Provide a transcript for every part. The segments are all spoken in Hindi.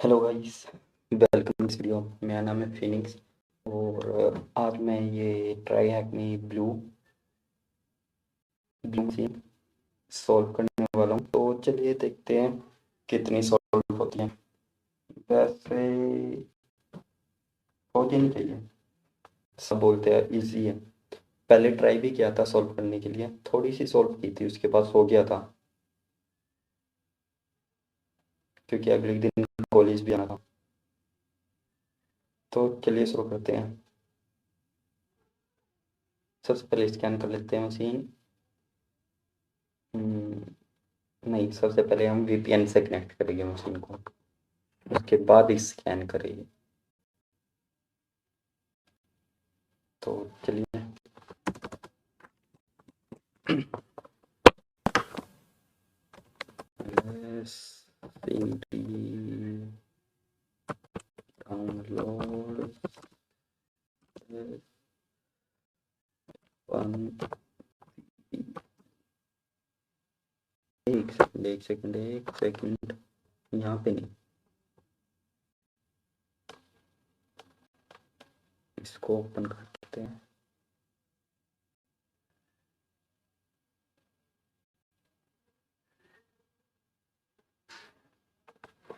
Hello guys, welcome this video. मेरा नाम है फिनिक्स और आज मैं ये ट्राई हैक में ब्लू मशीन सॉल्व करने वाला हूँ। तो चलिए देखते हैं कितनी सॉल्व होती है। वैसे हो जानी चाहिए, सब बोलते हैं इजी है। पहले ट्राई भी किया था सॉल्व करने के लिए, थोड़ी सी सॉल्व की थी, उसके बाद हो गया था क्योंकि अगले दिन कॉलेज भी आना था। तो चलिए शुरू करते हैं। सबसे पहले स्कैन कर लेते हैं मशीन। नहीं, सबसे पहले हम वीपीएन से कनेक्ट करेंगे मशीन को, उसके बाद ही स्कैन करेंगे। तो चलिए डाउनलोड एक सेकंड यहाँ पे नहीं, इसको ओपन करते हैं।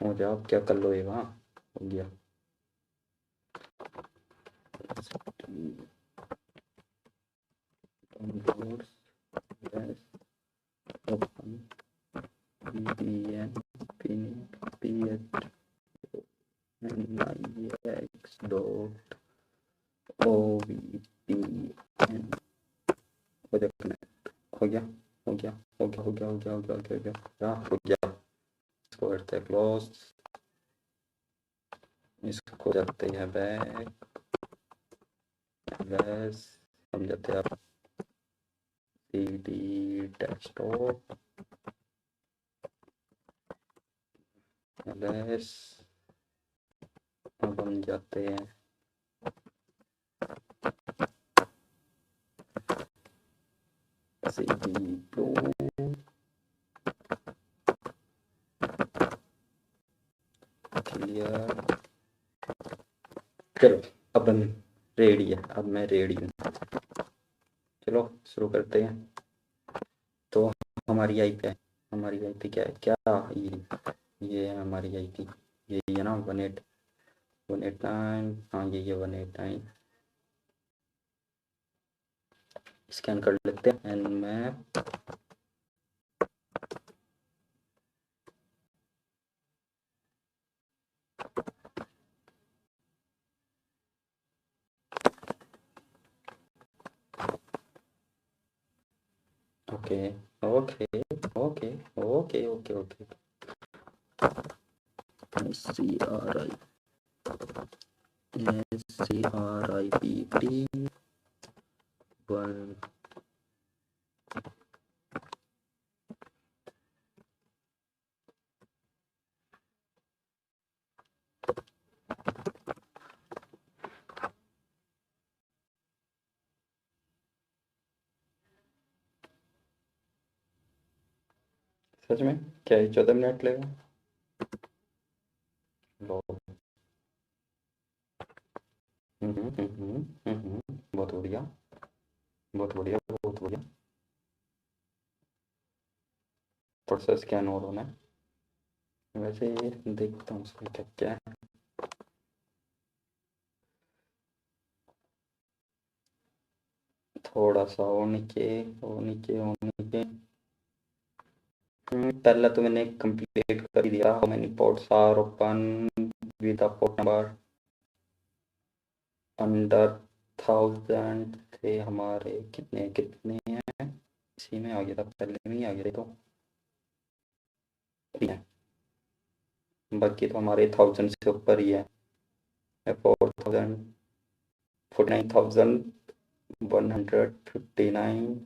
हो जाओ, क्या कर लो, ये वहाँ हो गया। हो गया हो गया हो गया हो गया हो गया हो गया हो गया हो गया हो गया। इसको करते हैं क्लोज, इसको जाते हैं बैक, बस हम जाते हैं सीडी डेस्कटॉप, बस अब हम जाते हैं सीडी ब्लू, क्लियर। चलो अब हम रेडी है, अब मैं रेडी हूँ। चलो शुरू करते हैं। तो हमारी आईपी है, हमारी आईपी क्या है, क्या ये है हमारी आईपी, ये है ना 189। हाँ ये 189। स्कैन कर लेते हैं nmap। Okay okay okay okay okay okay SCRIP 1। सच में क्या है, 14 मिनट लगेगा? बहुत बढ़िया बहुत बढ़िया बहुत बढ़िया। थोड़ा सा स्कैन और होना है। वैसे देखता हूँ उसमें क्या क्या है। थोड़ा सा और नीचे और नीचे और नीचे। पहला तो मैंने कंप्लीट कर दिया। How many ports are open with the port number under 1000 थे हमारे, कितने कितने हैं? इसी में आ गया था, पहले में ही आ गया था। तो बाकी तो हमारे 1000 से ऊपर ही है। 4000 49,159।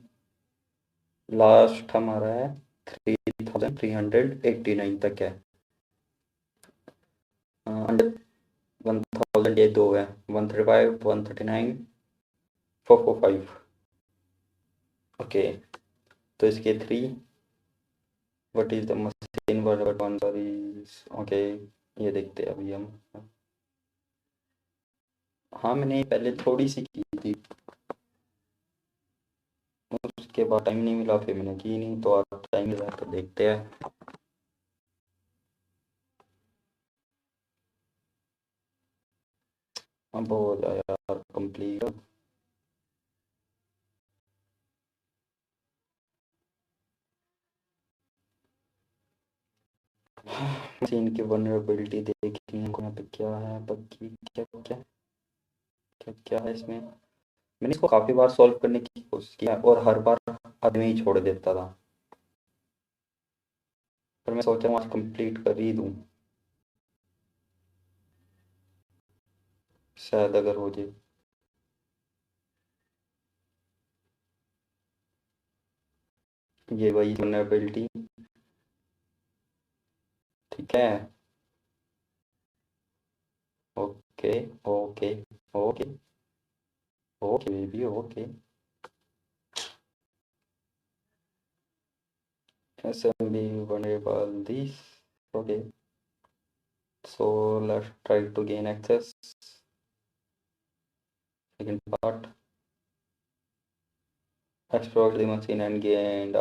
लास्ट हमारा है 3389 तक है। 1000 ये दो है, 135 139 445। ओके, तो इसके 3 what is the machine word one sorry. Okay ये देखते हैं अभी हम। हाँ मैंने पहले थोड़ी सी की थी, उसके बाद टाइम नहीं मिला, फिर मैंने की नहीं, तो आज टाइम मिला तो देखते हैं। अब हो जाए यार कंप्लीट। मशीन की वनरेबिलिटी देखी है यहाँ पे, क्या है बाकी, क्या क्या क्या क्या है इसमें। मैंने इसको काफ़ी बार सॉल्व करने की कोशिश किया और हर बार आदमी ही छोड़ देता था, पर मैं सोचा हूँ आज कंप्लीट कर ही दूँ, शायद अगर हो जाए। ये वही वनरेबिलिटी, ठीक है। Okay okay okay okay baby okay. SMB vulnerable this, okay, so let's try to gain access. Second part, exploit the machine and gain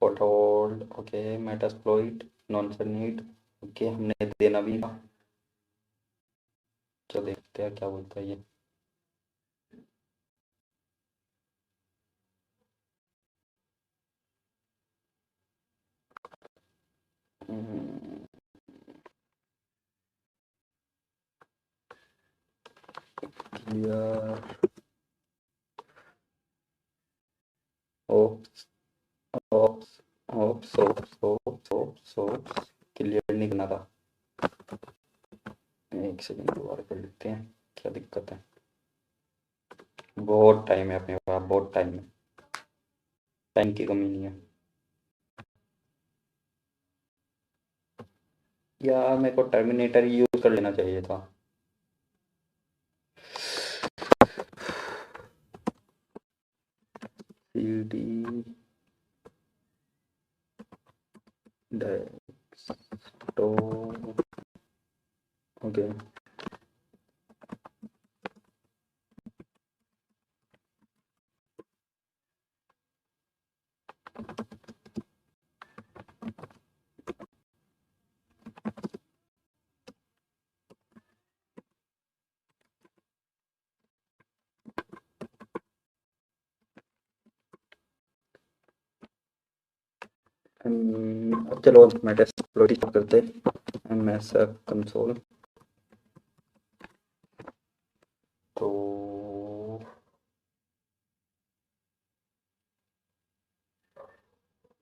foothold, okay, metasploit nonsense need, okay, हमने देना भी था। चलो देखते हैं क्या बोलता है ये। Clear, oops oops oops oops oops oops oops, clear नहीं करना था। एक सेकंड दोबारा कर लेते हैं, क्या दिक्कत है। बहुत टाइम है अपने पास, बहुत टाइम है, टाइम की कमी नहीं है। यार मेरे को टर्मिनेटर यूज कर लेना चाहिए था। CD desktop, okay. चलो मैं टेस्ट एक्सप्लोर करते हैं, MSF कंसोल। तो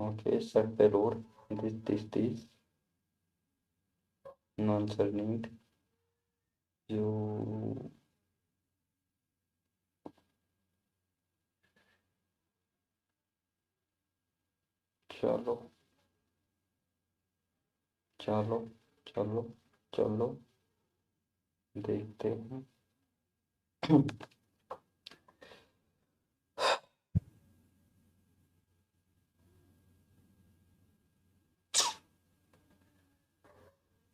ओके, सेट पेलोड दिस नॉन सर्नीड जो, चलो चलो चलो चलो देखते हैं।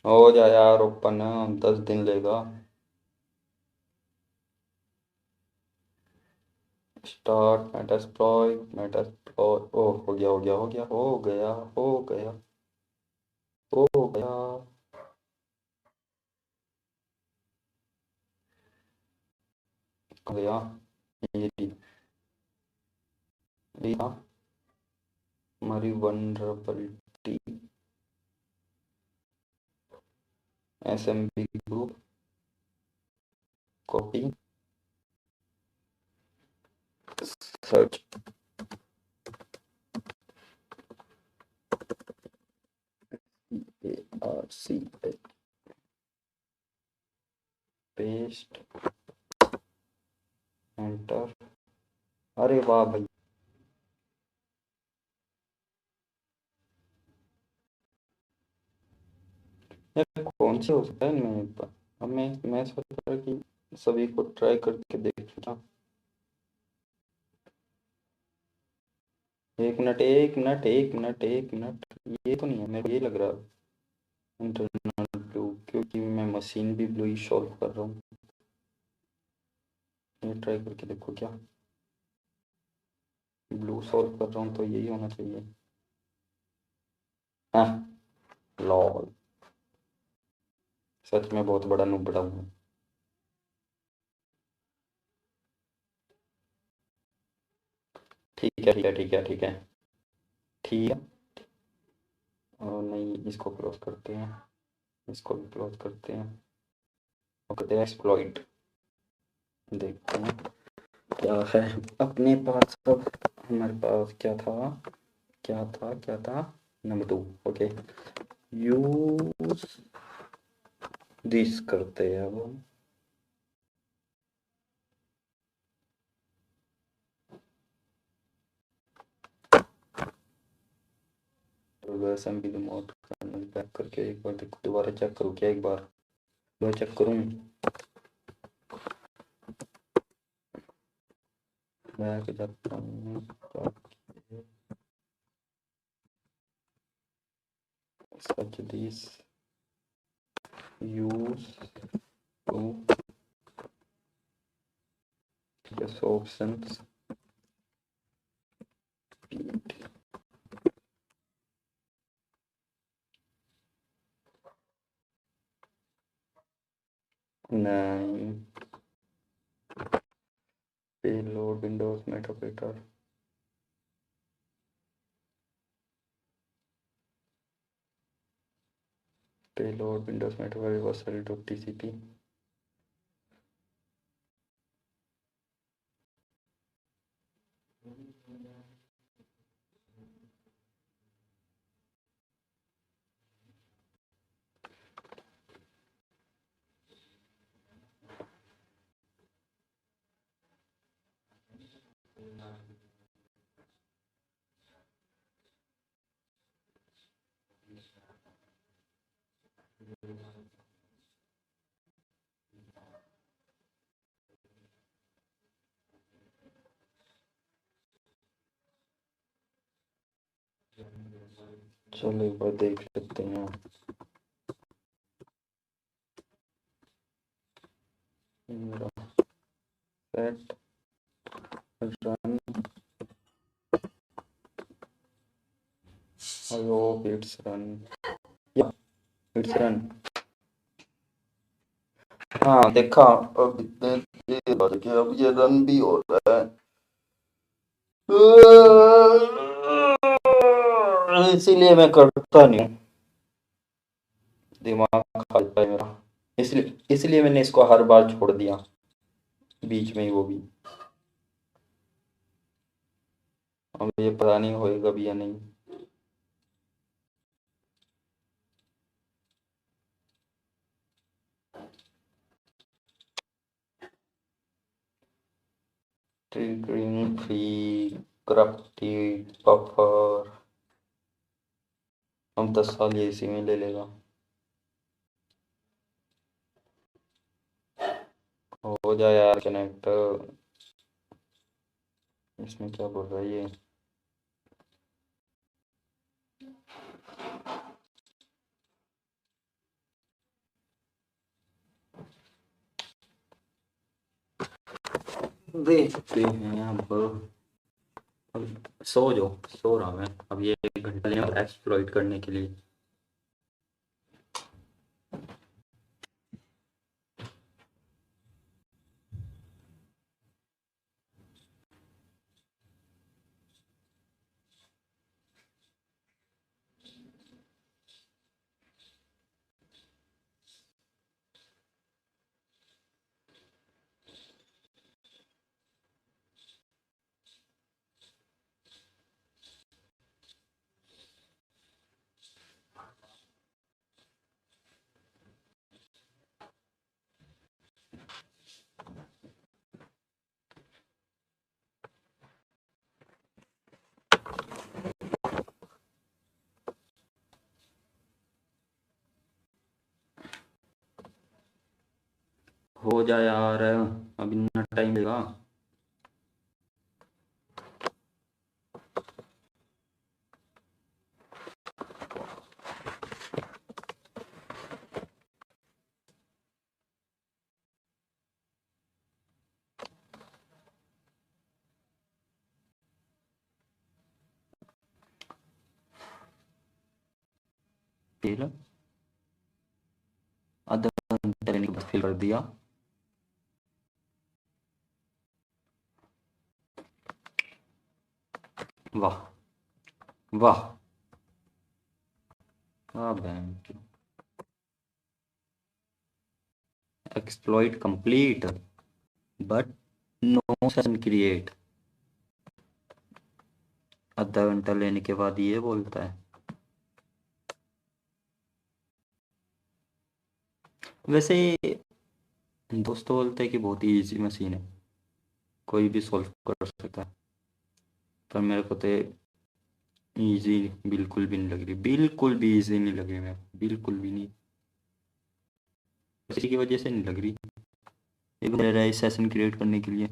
हो जाए यार ओपन, 10 दिन लेगा। स्टार्ट मेटास्प्लॉय, ओ हो गया हो गया हो गया हो गया हो गया हो गया। हो गया ये हाँ, हमारी vulnerability SMB group copy search ARC paste enter. अरे वाह भाई, यार कौन से हो सकता है इनमें। अब मैं सोच रहा कि सभी को ट्राई करके देखना। एक मिनट एक मिनट एक मिनट एक मिनट, ये तो नहीं है, मेरे को ये लग रहा है इंटरनल क्योंकि मैं मशीन भी ब्लू ही सॉल्व कर रहा हूँ। ये ट्राई करके देखो, क्या ब्लू सॉल्व कर रहा हूँ तो यही होना चाहिए। हाँ, लॉल, सच में बहुत बड़ा नुबड़ा हूँ। ठीक है ठीक है ठीक है ठीक है ठीक है। और नहीं, इसको क्लोज करते हैं, इसको भी क्लोज करते हैं और करते हैं एक्सप्लॉइट। देखते हैं क्या है अपने पास। अब हमारे पास क्या था, क्या था, क्या था, नंबर 2। ओके, यूज दिस करते हैं अब हम। असेंबली मोड बैक करके एक बार देखो, दोबारा चेक करूँ क्या, एक बार दोबारा चेक करूँ, बैक जाता हूँ, such this use to yes options nine payload windows met operator payload windows met operator was tcp चलो एक बार देख लेते हैं। मेरा set run, I hope it's run, yeah it's run। हाँ देखा, अब इतने देर बाद के अब ये रन भी हो रहा है, इसीलिए मैं करता नहीं हूँ, दिमाग खाता है मेरा, इसलिए मैंने इसको हर बार छोड़ दिया बीच में ही, वो भी अब ये पता नहीं होएगा भी या नहीं। ट्रिगरिंग फ्री करप्टिव बफर, हम 10 साल ये इसी में ले लेगा। हो जाए यार कनेक्ट, इसमें क्या बोल रहा है ये, देखते हैं। अब सो रहा मैं, अब ये 1 घंटा लेना एक्सप्लॉइट करने के लिए। हो जाए यार, अब इतना टाइम लेगा। फेल, आधा घंटा लेने के बाद फेल कर दिया। वाह वाह, exploit complete but no session create. आधा घंटा लेने के बाद ये बोलता है। वैसे दोस्तों बोलते हैं कि बहुत ही इजी मशीन है, कोई भी सॉल्व कर सकता है, पर मेरे को तो इजी बिल्कुल भी नहीं लग रही, बिल्कुल भी इजी नहीं लग रही, मैं बिल्कुल भी नहीं, इसी की वजह से नहीं लग रही। एक दे रहा है सेशन क्रिएट करने के लिए।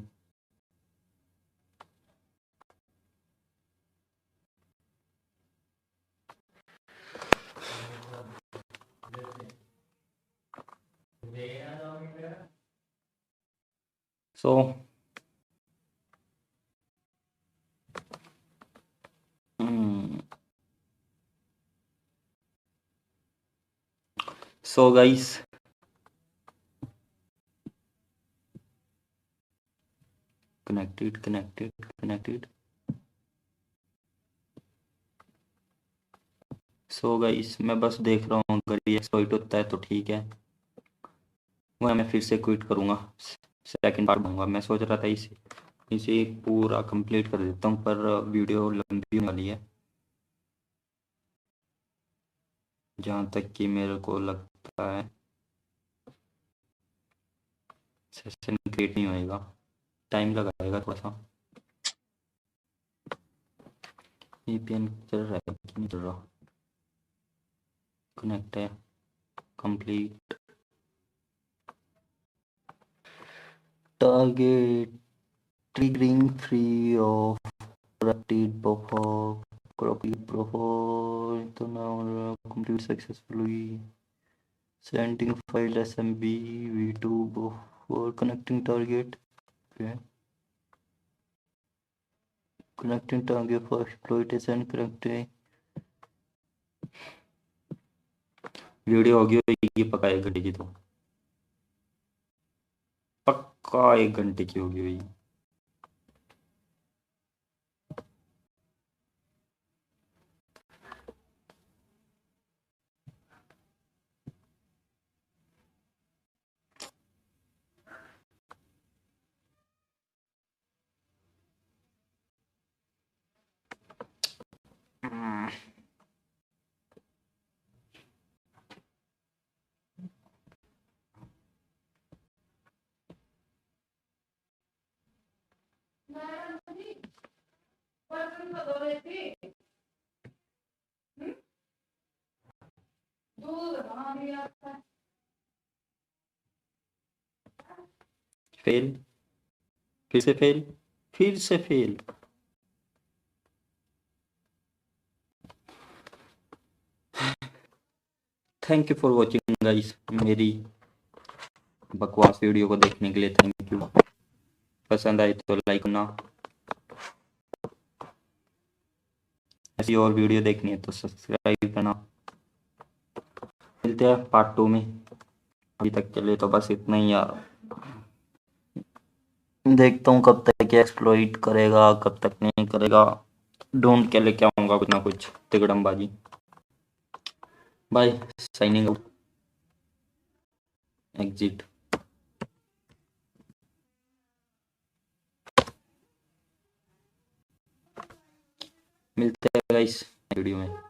So so guys, connected. So guys, मैं बस देख रहा हूँ अगर ये एक्सप्लॉइट होता है तो ठीक है, वह मैं फिर से क्विट करूँगा, सेकंड पार्ट दूंगा। मैं सोच रहा था इसे पूरा कंप्लीट कर देता हूँ, पर वीडियो लंबी होने वाली है, जहाँ तक कि मेरे को लगता है सेशन क्रिएट नहीं होएगा, टाइम लगाएगा थोड़ा सा। VPN चल रहा है कि नहीं चल रहा? कनेक्ट है, complete, target triggering free of corrupted buffer, तो now complete successfully, sending file smb v2 buffer, connecting target, okay. Connecting target for exploitation, connecting video होगी पक्का 1 घंटे की, तो पक्का 1 घंटे की होगी भाई। फेल, फिर से फेल, फिर से fail. Thank you for watching guys, मेरी बकवास वीडियो को देखने के लिए थैंक यू। पसंद आए तो लाइक करना, ऐसी और वीडियो देखनी है तो सब्सक्राइब करना। मिलते हैं पार्ट 2 में, अभी तक के लिए तो बस इतना ही यार। देखता हूँ कब तक एक्सप्लॉइट करेगा, कब तक नहीं करेगा, ढूंढ के लेके आऊंगा कुछ ना कुछ तिगड़मबाजी। Bye, signing out, exit. मिलते हैं गाइस वीडियो में।